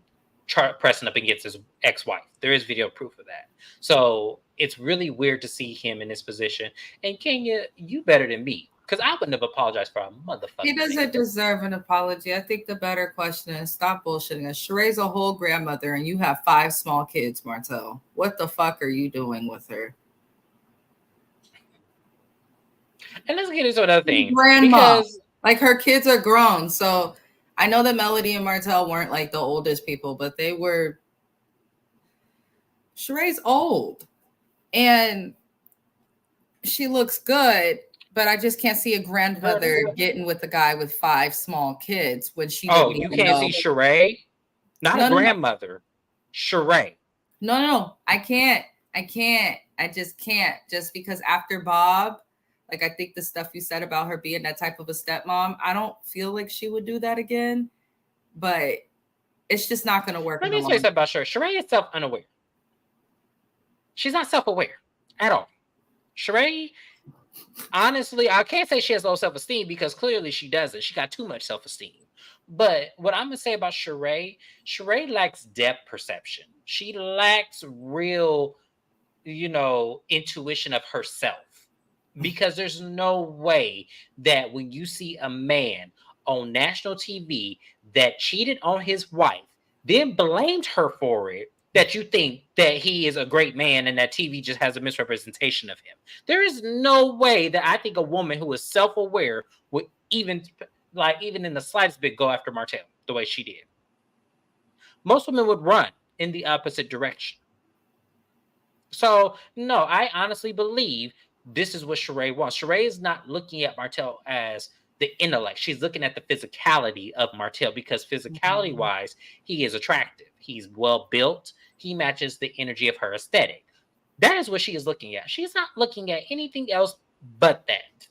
A: pressing up against his ex-wife. There is video proof of that. So it's really weird to see him in this position. And Kenya, you better than me, because I wouldn't have apologized for a motherfucker.
B: He doesn't deserve an apology. I think the better question is, stop bullshitting us. Sheree's a whole grandmother and you have 5 small kids, Martell. What the fuck are you doing with her?
A: And let's get into another thing.
B: Grandma. Because like, her kids are grown. So I know that Melody and Martell weren't like the oldest people, but they were. Sheree's old and she looks good, but I just can't see a grandmother getting with a guy with 5 small kids when she.
A: Oh, you can't see Sheree? Not a grandmother. Sheree.
B: No, I can't. I just can't. Just because after Bob, like, I think the stuff you said about her being that type of a stepmom, I don't feel like she would do that again. But it's just not going to work.
A: Let me say something about Sheree. Sheree is self-unaware. She's not self-aware at all. Sheree, honestly, I can't say she has low self-esteem, because clearly she doesn't. She got too much self-esteem. But what I'm going to say about Sheree lacks depth perception. She lacks real, intuition of herself. Because there's no way that when you see a man on national TV that cheated on his wife, then blamed her for it, that you think that he is a great man and that TV just has a misrepresentation of him. There is no way that I think a woman who is self-aware would even in the slightest bit go after Martell the way she did. Most women would run in the opposite direction. So, no, I honestly believe this is what Sheree wants. Sheree is not looking at Martell as the intellect. She's looking at the physicality of Martell, because physicality-wise, he is attractive. He's well built. He matches the energy of her aesthetic. That is what she is looking at. She's not looking at anything else but that.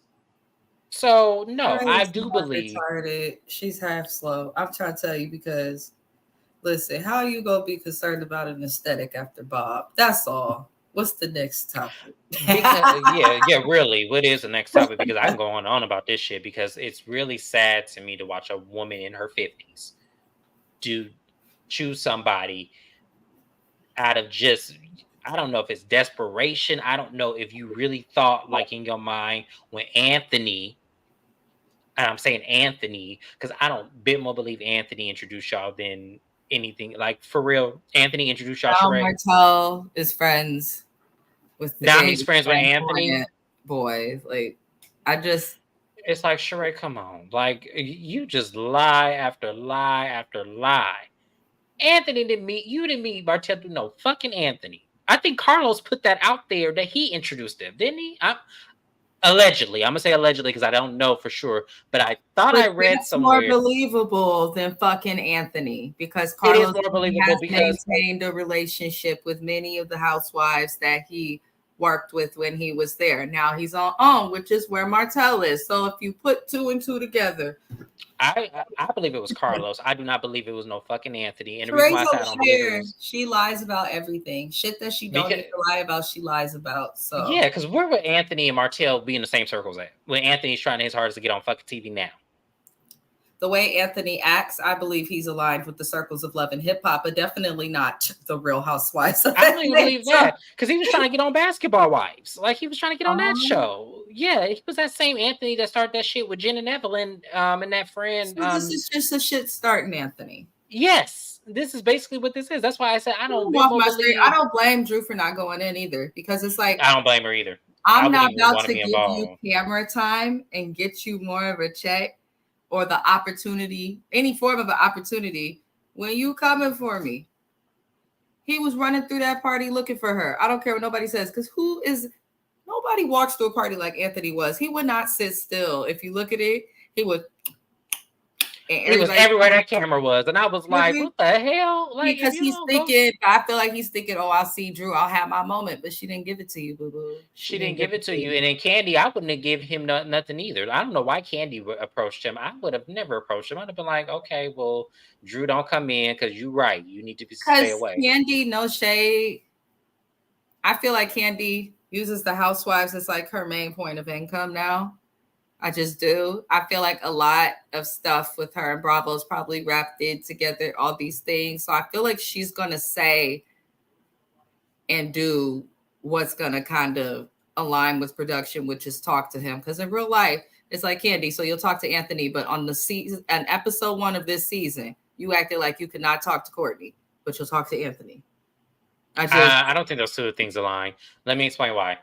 A: So no,
B: Sheree
A: I
B: is
A: do
B: not
A: believe
B: retarded. She's half slow. I'm trying to tell you because listen, how are you gonna be concerned about an aesthetic after Bob? That's all. What's the next topic?
A: because yeah, really. What is the next topic? Because I can go on about this shit because it's really sad to me to watch a woman in her 50s do choose somebody out of just, I don't know if it's desperation. I don't know if you really thought like in your mind when Anthony, and I'm saying Anthony because I don't bit more believe Anthony introduced y'all than anything. Like for real, Anthony introduced y'all
B: Now
A: Sheree.
B: Martell is friends with the
A: Now
B: gay
A: he's friends with Anthony.
B: flamboyant boy. Like, I just
A: It's like Sheree, come on, like you just lie after lie after lie. Anthony didn't meet you, didn't meet Bartell. No fucking Anthony. I think Carlos put that out there that he introduced them, didn't he? Allegedly, I'm gonna say allegedly because I don't know for sure, but I thought
B: but
A: I read
B: that's more
A: somewhere
B: believable than fucking Anthony because
A: it is
B: Carlos
A: more
B: has
A: believable because
B: maintained a relationship with many of the housewives that he worked with when he was there. Now he's on which is where Martell is. So if you put two and two together,
A: I believe it was Carlos. I do not believe it was no fucking Anthony. And the reason why
B: Sheree's
A: I
B: over
A: say I don't believe it
B: here.
A: was
B: She lies about everything. Shit that she don't need
A: because
B: to lie about, she lies about. So
A: yeah, because where would Anthony and Martell be in the same circles at? When Anthony's trying his hardest to get on fucking TV now.
B: the way Anthony acts, I believe he's aligned with the circles of love and hip hop, but definitely not the Real Housewives of
A: I don't even believe
B: Atlanta.
A: that because he was trying to get on Basketball Wives. Like he was trying to get on that
B: Um,
A: show. Yeah, he was that same Anthony that started that shit with Jen and Evelyn, and that friend.
B: so this is just a shit starting, Anthony.
A: Yes, this is basically what this is. That's why I said I don't
B: Move
A: bit
B: off
A: more
B: my screen. I
A: believe.
B: don't blame Drew for not going in either because it's like
A: I don't blame her either. I
B: I'm
A: wouldn't
B: not
A: even
B: about
A: want to
B: to
A: be
B: give you
A: involved.
B: camera time and get you more of a check or the opportunity, any form of an opportunity when you coming for me. He was running through that party looking for her. I don't care what nobody says because nobody walks through a party like Anthony was. He would not sit still. If you look at it, he would, and
A: He was
B: everybody
A: everywhere that camera was, and I was like, "What the hell? Like, if
B: because
A: you
B: he's
A: don't go."
B: thinking, I feel like he's thinking, oh, I'll see Drew, I'll have my moment, but she didn't give it to you, boo boo. She
A: She
B: didn't
A: didn't
B: give
A: give
B: it
A: it to
B: to
A: you,
B: you.
A: and then Candy, I wouldn't have give him nothing either. I don't know why Candy approached him. I would have never approached him. I'd have been like, "Okay, well, Drew, don't come in because you're right. You need to stay
B: Because
A: away."
B: Candy, no shade. I feel like Candy uses the housewives as like her main point of income now. I just do. I feel like a lot of stuff with her and Bravo's probably wrapped in together, all these things. So I feel like she's going to say and do what's going to kind of align with production, which is talk to him. Because in real life, it's like Candy. So you'll talk to Anthony, but on the season, on episode 1 of this season, you acted like you could not talk to Courtney, but you'll talk to Anthony. I just,
A: I don't think those two things align. Let me explain why.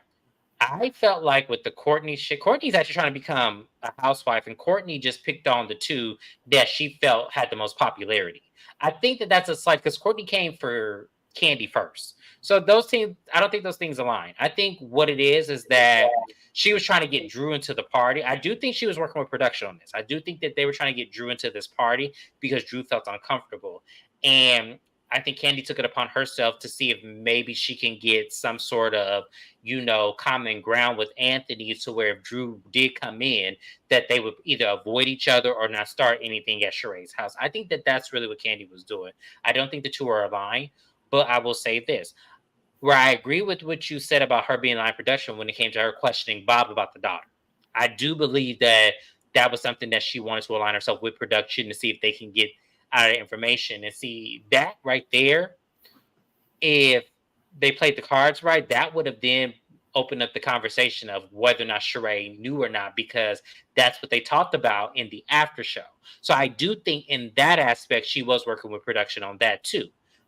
A: I felt like with the Courtney shit, Courtney's actually trying to become a housewife, and Courtney just picked on the two that she felt had the most popularity. I think that that's a slight because Courtney came for Candy first. So those things, I don't think those things align. I think what it is that she was trying to get Drew into the party. I do think she was working with production on this. I do think that they were trying to get Drew into this party because Drew felt uncomfortable. And I think Candy took it upon herself to see if maybe she can get some sort of, common ground with Anthony to where if Drew did come in, that they would either avoid each other or not start anything at Sheree's house. I think that that's really what Candy was doing. I don't think the two are aligned, but I will say this. Where I agree with what you said about her being line production when it came to her questioning Bob about the daughter. I do believe that that was something that she wanted to align herself with production to see if they can get out of information and see that right there. If they played the cards right, that would have then opened up the conversation of whether or not Sheree knew or not, because that's what they talked about in the after show. So I do think in that aspect, she was working with production on that too.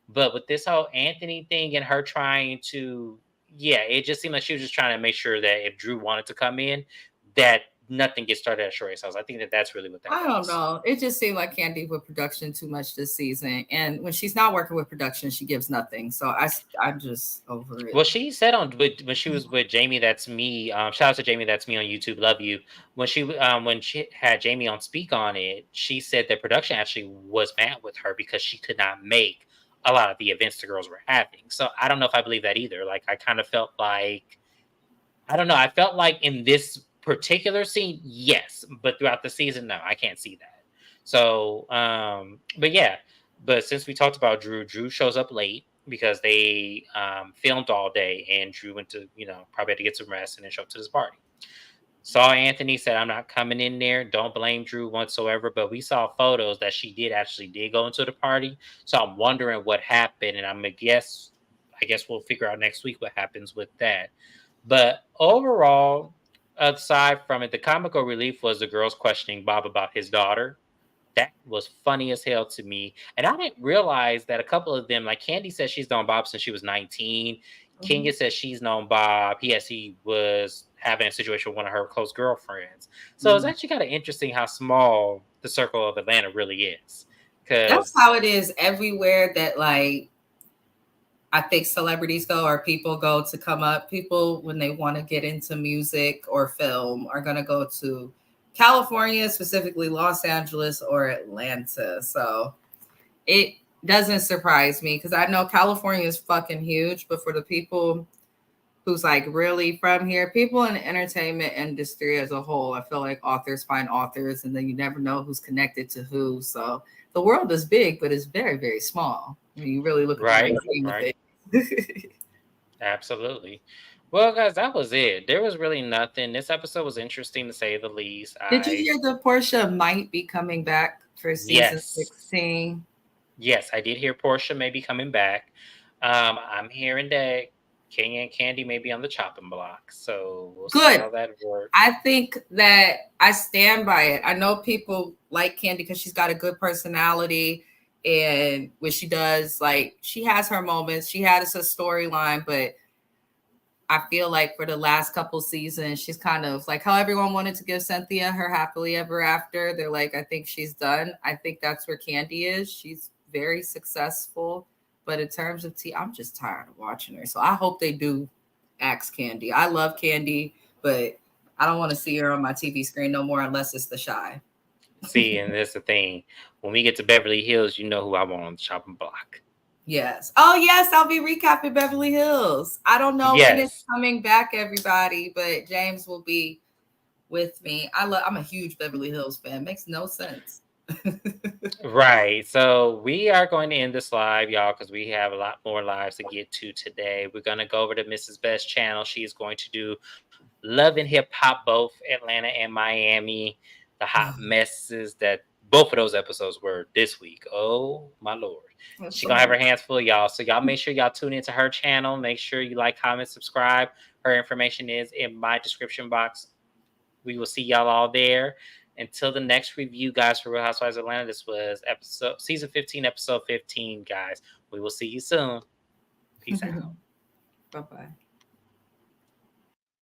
A: But with this whole Anthony thing and her trying to, yeah, it just seemed like she was just trying to make sure that if Drew wanted to come in, that nothing gets started at Sheree's house. I think that that's really what that
B: I don't
A: was.
B: know. It just seemed like Candy with production too much this season. And when she's not working with production, she gives nothing. So I'm just over it.
A: Well, she said when she was with Jamie, that's me. Shout out to Jamie, that's me on YouTube. Love you. When she had Jamie on speak on it, she said that production actually was mad with her because she could not make a lot of the events the girls were having. So I don't know if I believe that either. Like I kind of felt like I don't know. I felt like in this particular scene, yes, but throughout the season, no, I can't see that. So, but yeah, but since we talked about Drew, Drew shows up late because they filmed all day, and Drew went to, probably had to get some rest and then show up to this party. Saw Anthony, said, I'm not coming in there. Don't blame Drew whatsoever. But we saw photos that she did go into the party. So I'm wondering what happened. And I guess we'll figure out next week what happens with that. But overall, aside from it, the comical relief was the girls questioning Bob about his daughter. That was funny as hell to me. And I didn't realize that a couple of them, like Candy says she's known Bob since she was 19.
B: Mhm.
A: Kenya says she's known Bob. He was having a situation with one of her close girlfriends. So it's
B: Mm.
A: actually kind of interesting how small the circle of Atlanta really is.
B: That's
A: Because,
B: how it is everywhere that like I think celebrities go or people go to come up. People when they want to get into music or film are going to go to California, specifically Los Angeles or Atlanta. So it doesn't surprise me because I know California is fucking huge, but for the people who's like really from here, people in the entertainment industry as a whole, I feel like authors find authors and then you never know who's connected to who. So the world is big, but it's very, very small when you really look at the grand
A: right,
B: scheme of
A: right.
B: things.
A: Absolutely. Well, guys, that was it. There was really nothing. This episode was interesting to say the least.
B: Did you hear that Portia might be coming back for season
A: Yes.
B: 16?
A: Yes, I did hear Portia may be coming back. I'm hearing that Kenya and Candy may be on the chopping block. So we'll see
B: Good.
A: how that works.
B: I think that I stand by it. I know people like Candy because she's got a good personality and what she does, like she has her moments. She has a storyline, but I feel like for the last couple seasons, she's kind of like how everyone wanted to give Cynthia her happily ever after. They're like, I think she's done. I think that's where Candy is. She's very successful. But in terms of tea, I'm just tired of watching her. So I hope they do axe Candy. I love Candy, but I don't want to see her on my TV screen no more unless it's the shy.
A: See, and that's the thing. When we get to Beverly Hills, you know who I want on the chopping block.
B: Yes. Oh, yes. I'll be recapping Beverly Hills. I don't know when it's
A: Yes.
B: coming back, everybody, but James will be with me. I'm a huge Beverly Hills fan. Makes no sense.
A: Right. So we are going to end this live, y'all, because we have a lot more lives to get to today. We're going to go over to Mrs. Best channel. She's going to do Love and Hip Hop, both Atlanta and Miami. The hot messes that both of those episodes were this week. Oh my lord.
B: That's
A: She
B: so
A: gonna have her
B: much.
A: hands full, y'all. So y'all make sure y'all tune into her channel. Make sure you like, comment, subscribe. Her information is in my description box. We will see y'all all there. Until the next review, guys, for Real Housewives of Atlanta. This was season 15, episode 15, guys. We will see you soon. Peace out.
B: Bye bye.